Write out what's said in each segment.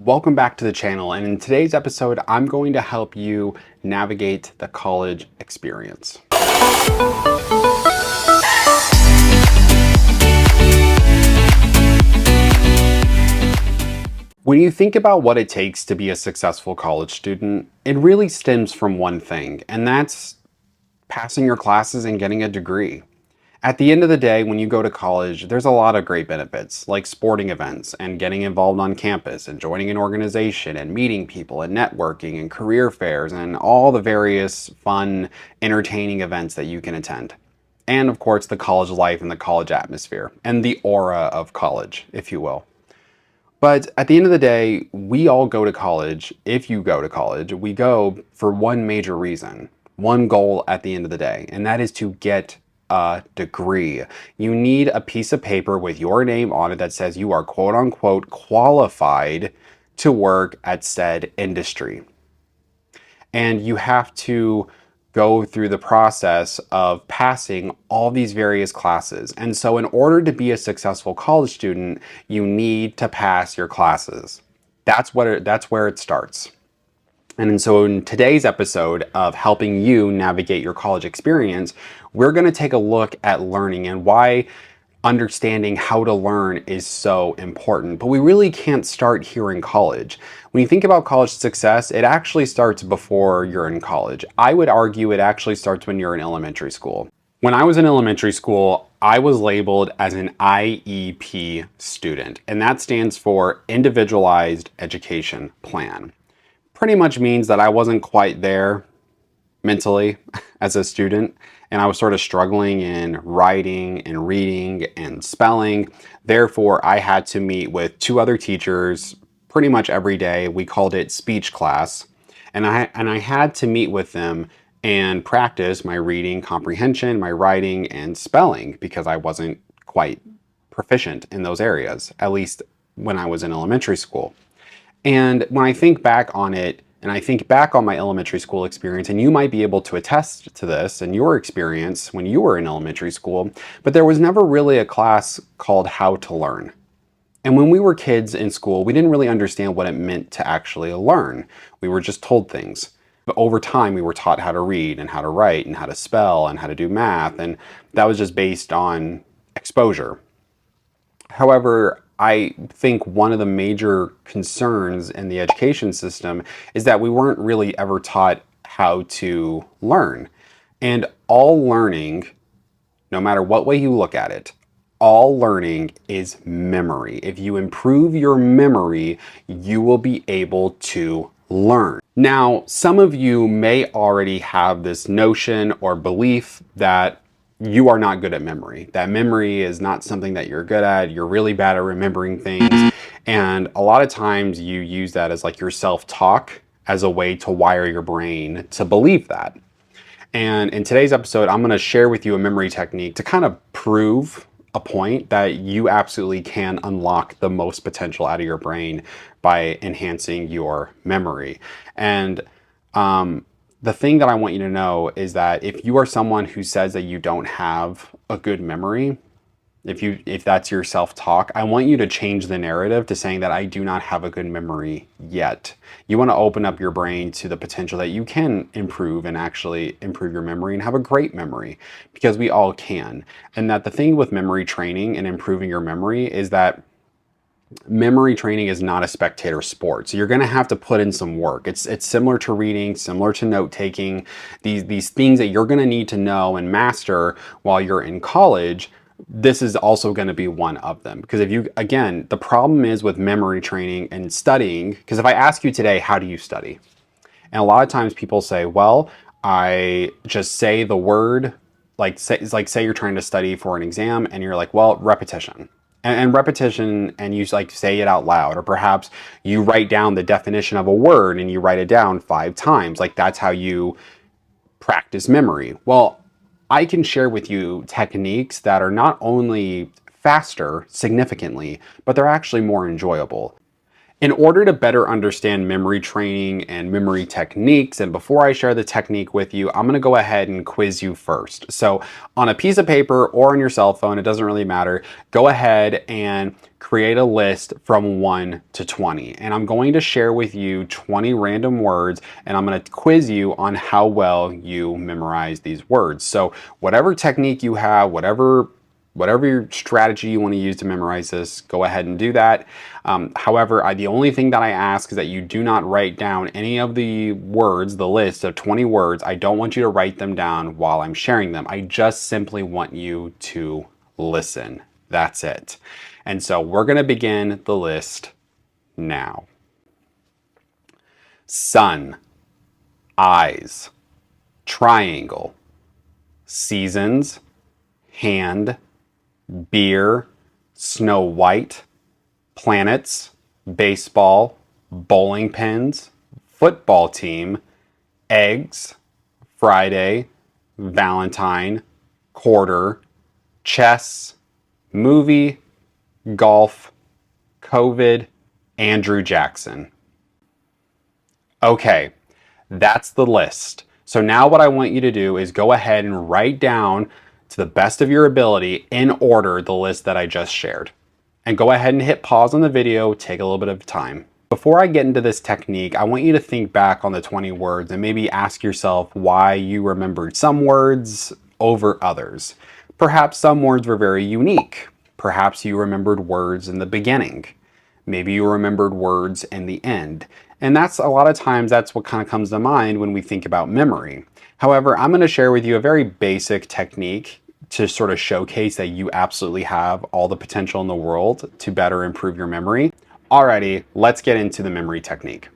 Welcome back to the channel, and in today's episode, I'm going to help you navigate the college experience. When you think about what it takes to be a successful college student, it really stems from one thing, and that's passing your classes and getting a degree. At the end of the day, when you go to college, there's a lot of great benefits, like sporting events and getting involved on campus and joining an organization and meeting people and networking and career fairs and all the various fun, entertaining events that you can attend. And of course, the college life and the college atmosphere and the aura of college, if you will. But at the end of the day, we all go to college. If you go to college, we go for one major reason, one goal at the end of the day, and that is to get a degree. You need a piece of paper with your name on it that says you are quote unquote qualified to work at said industry. And you have to go through the process of passing all these various classes. And so in order to be a successful college student, you need to pass your classes. That's where it starts. And so in today's episode of helping you navigate your college experience, we're going to take a look at learning and why understanding how to learn is so important. But we really can't start here in college. When you think about college success, it actually starts before you're in college. I would argue it actually starts when you're in elementary school. When I was in elementary school, I was labeled as an IEP student, and that stands for Individualized Education Plan. Pretty much means that I wasn't quite there mentally as a student, and I was sort of struggling in writing and reading and spelling. Therefore, I had to meet with two other teachers pretty much every day. We called it speech class, and I had to meet with them and practice my reading comprehension, my writing, and spelling because I wasn't quite proficient in those areas, at least when I was in elementary school. And when I think back on it, and I think back on my elementary school experience, and you might be able to attest to this in your experience when you were in elementary school, but there was never really a class called How to Learn. And when we were kids in school, we didn't really understand what it meant to actually learn. We were just told things. But over time, we were taught how to read and how to write and how to spell and how to do math, and that was just based on exposure. However, I think one of the major concerns in the education system is that we weren't really ever taught how to learn. And all learning, no matter what way you look at it, all learning is memory. If you improve your memory, you will be able to learn. Now, some of you may already have this notion or belief that you are not good at memory. That memory is not something that you're good at. You're really bad at remembering things. And a lot of times you use that as like your self-talk as a way to wire your brain to believe that. And in today's episode, I'm going to share with you a memory technique to kind of prove a point that you absolutely can unlock the most potential out of your brain by enhancing your memory. And the thing that I want you to know is that if you are someone who says that you don't have a good memory, if that's your self-talk, I want you to change the narrative to saying that I do not have a good memory yet. You want to open up your brain to the potential that you can improve and actually improve your memory and have a great memory, because we all can. And that the thing with memory training and improving your memory is that memory training is not a spectator sport. So you're going to have to put in some work. It's similar to reading, similar to note taking, these things that you're going to need to know and master while you're in college. This is also going to be one of them. Because again, the problem is with memory training and studying, because if I ask you today, how do you study? And a lot of times people say, well, I just say the word, say you're trying to study for an exam and you're like, well, repetition. And repetition, and you like say it out loud, or perhaps you write down the definition of a word and you write it down 5 times. Like that's how you practice memory. Well, I can share with you techniques that are not only faster significantly, but they're actually more enjoyable. In order to better understand memory training and memory techniques, and before I share the technique with you, I'm going to go ahead and quiz you first. So on a piece of paper or on your cell phone, it doesn't really matter, go ahead and create a list from 1 to 20. And I'm going to share with you 20 random words, and I'm going to quiz you on how well you memorize these words. So whatever technique you have, whatever your strategy you want to use to memorize this, go ahead and do that. However, the only thing that I ask is that you do not write down any of the words, the list of 20 words. I don't want you to write them down while I'm sharing them. I just simply want you to listen. That's it. And so we're going to begin the list now. Sun, eyes, triangle, seasons, hand, beer, Snow White, planets, baseball, bowling pins, football team, eggs, Friday, Valentine, quarter, chess, movie, golf, COVID, Andrew Jackson. Okay, that's the list. So now what I want you to do is go ahead and write down to the best of your ability in order the list that I just shared. And go ahead and hit pause on the video, take a little bit of time. Before I get into this technique, I want you to think back on the 20 words and maybe ask yourself why you remembered some words over others. Perhaps some words were very unique. Perhaps you remembered words in the beginning. Maybe you remembered words in the end. And that's a lot of times that's what kind of comes to mind when we think about memory. However, I'm going to share with you a very basic technique to sort of showcase that you absolutely have all the potential in the world to better improve your memory. Alrighty, let's get into the memory technique.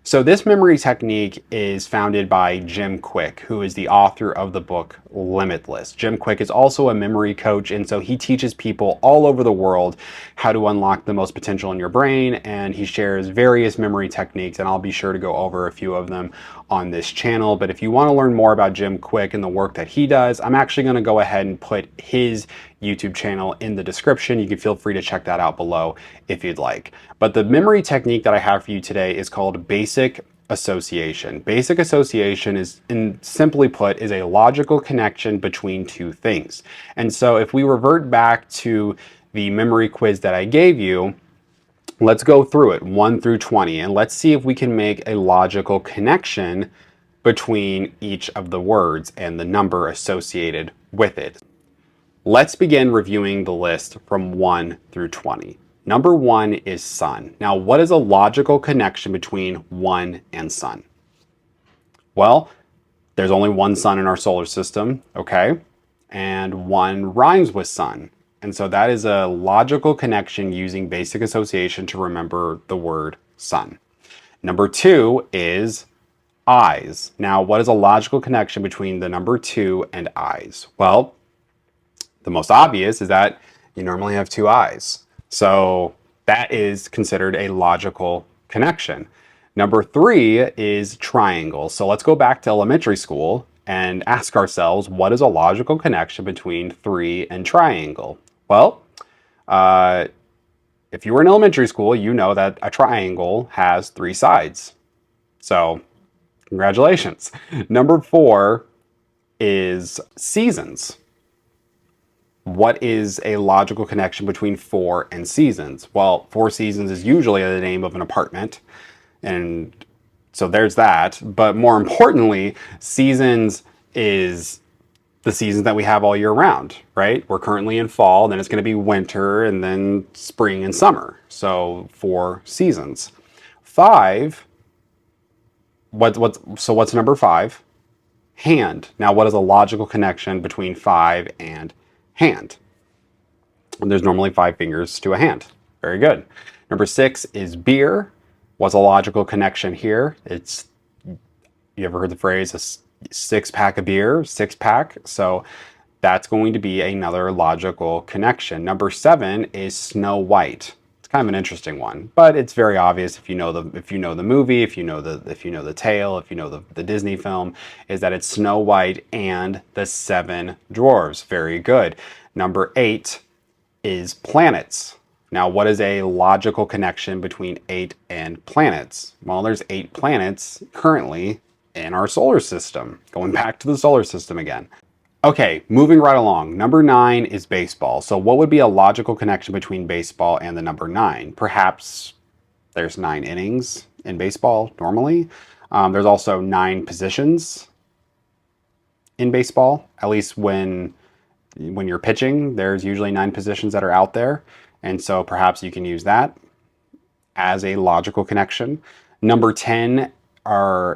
So this memory technique is founded by Jim Kwik, who is the author of the book Limitless. Jim Kwik is also a memory coach, and so he teaches people all over the world how to unlock the most potential in your brain, and he shares various memory techniques, and I'll be sure to go over a few of them on this channel. But if you want to learn more about Jim Kwik and the work that he does, I'm actually going to go ahead and put his YouTube channel in the description. You can feel free to check that out below if you'd like. But the memory technique that I have for you today is called basic association. Basic association is, simply put, is a logical connection between two things. And so if we revert back to the memory quiz that I gave you, let's go through it 1 through 20, and let's see if we can make a logical connection between each of the words and the number associated with it. Let's begin reviewing the list from 1 through 20. Number 1 is sun. Now, what is a logical connection between 1 and sun? Well, there's only one sun in our solar system, okay? And 1 rhymes with sun. And so that is a logical connection using basic association to remember the word sun. Number 2 is eyes. Now, what is a logical connection between the number 2 and eyes? Well, the most obvious is that you normally have 2 eyes. So that is considered a logical connection. Number 3 is triangle. So let's go back to elementary school and ask ourselves, what is a logical connection between 3 and triangle? Well, if you were in elementary school, you know that a triangle has 3 sides. So congratulations. Number 4 is seasons. What is a logical connection between 4 and seasons? Well, 4 seasons is usually the name of an apartment, and so there's that. But more importantly, seasons is the seasons that we have all year round, right? We're currently in fall, then it's going to be winter, and then spring and summer. So 4 seasons. 5. What's number 5? Hand. Now, what is a logical connection between 5 and hand? And there's normally 5 fingers to a hand. Very good. Number 6 is beer. What's a logical connection here? You ever heard the phrase a 6-pack of beer, 6-pack? So that's going to be another logical connection. Number 7 is Snow White. It's kind of an interesting one, but it's very obvious if you know the movie, if you know the tale, if you know the Disney film, is that it's Snow White and the 7 Dwarfs. Very good. Number 8 is planets. Now, what is a logical connection between 8 and planets? Well, there's 8 planets currently in our solar system. Going back to the solar system again. Okay, moving right along. Number 9 is baseball. So what would be a logical connection between baseball and the number 9? Perhaps there's 9 innings in baseball normally. There's also 9 positions in baseball, at least when you're pitching, there's usually 9 positions that are out there. And so perhaps you can use that as a logical connection. Number 10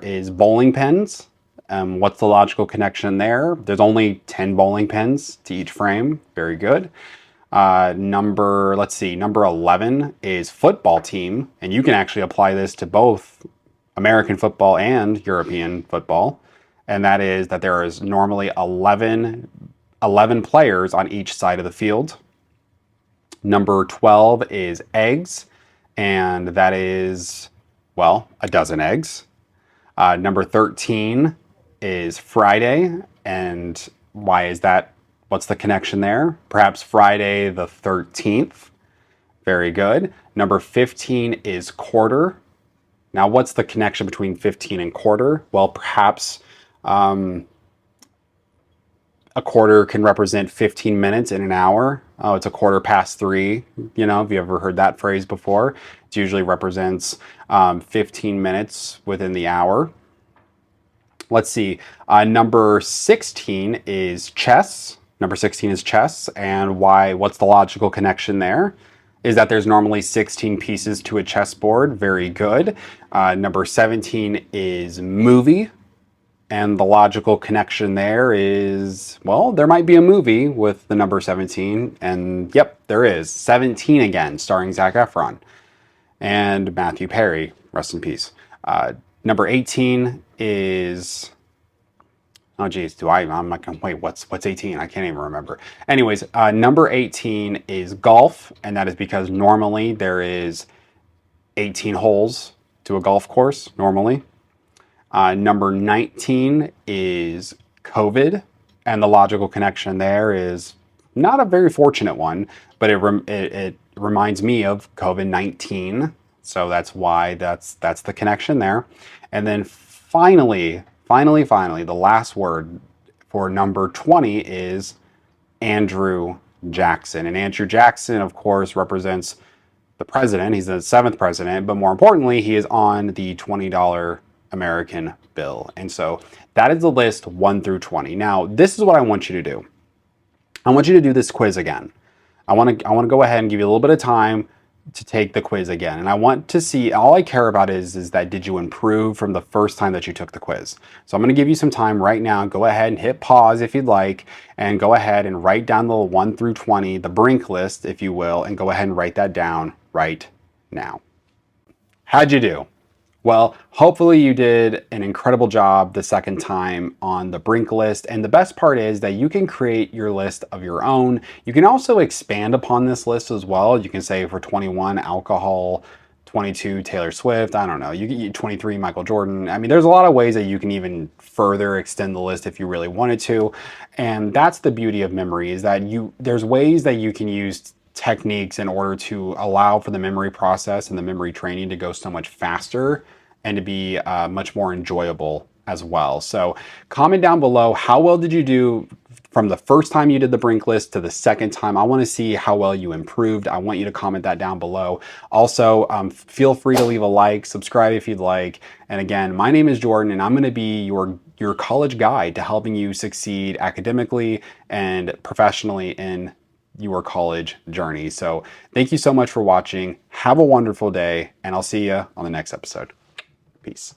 is bowling pins. What's the logical connection there? There's only 10 bowling pins to each frame. Very good. Number 11 is football team. And you can actually apply this to both American football and European football. And that is that there is normally 11 players on each side of the field. Number 12 is eggs, and that is, well, a dozen eggs. Number 13 is Friday, and why is that? What's the connection there? Perhaps Friday the 13th. Very good. Number 15 is quarter. Now, what's the connection between 15 and quarter? Well, perhaps a quarter can represent 15 minutes in an hour. Oh, it's a 3:15. Have you ever heard that phrase before? It usually represents 15 minutes within the hour. Let's see. Number 16 is chess. Number 16 is chess. And why? What's the logical connection there? Is that there's normally 16 pieces to a chessboard. Very good. Number 17 is movie. And the logical connection there is, well, there might be a movie with the number 17. And yep, there is. 17 again, starring Zac Efron and Matthew Perry. Rest in peace. Number 18 is, oh geez, I'm not gonna, wait, what's 18? I can't even remember. Anyways, number 18 is golf. And that is because normally there is 18 holes to a golf course, normally. Number 19 is COVID, and the logical connection there is not a very fortunate one, but it reminds me of COVID-19, so that's why that's the connection there. And then finally, the last word for number 20 is Andrew Jackson, and Andrew Jackson, of course, represents the president. He's the 7th president, but more importantly, he is on the $20 American bill. And so that is the list 1 through 20. Now, this is what I want you to do. I want you to do this quiz again. I want to go ahead and give you a little bit of time to take the quiz again. And I want to see, all I care about is that did you improve from the first time that you took the quiz? So I'm going to give you some time right now. Go ahead and hit pause if you'd like, and go ahead and write down the 1 through 20, the Brink list, if you will, and go ahead and write that down right now. How'd you do? Well, hopefully you did an incredible job the second time on the Brink list. And the best part is that you can create your list of your own. You can also expand upon this list as well. You can say for 21, alcohol, 22, Taylor Swift, I don't know, you get 23, Michael Jordan. I mean, there's a lot of ways that you can even further extend the list if you really wanted to. And that's the beauty of memory, is that there's ways that you can use techniques in order to allow for the memory process and the memory training to go so much faster and to be much more enjoyable as well. So comment down below, how well did you do from the first time you did the Brink list to the second time? I want to see how well you improved. I want you to comment that down below. Also, feel free to leave a like, subscribe if you'd like. And again, my name is Jordan, and I'm going to be your college guide to helping you succeed academically and professionally in your college journey. So thank you so much for watching. Have a wonderful day, and I'll see you on the next episode. Peace.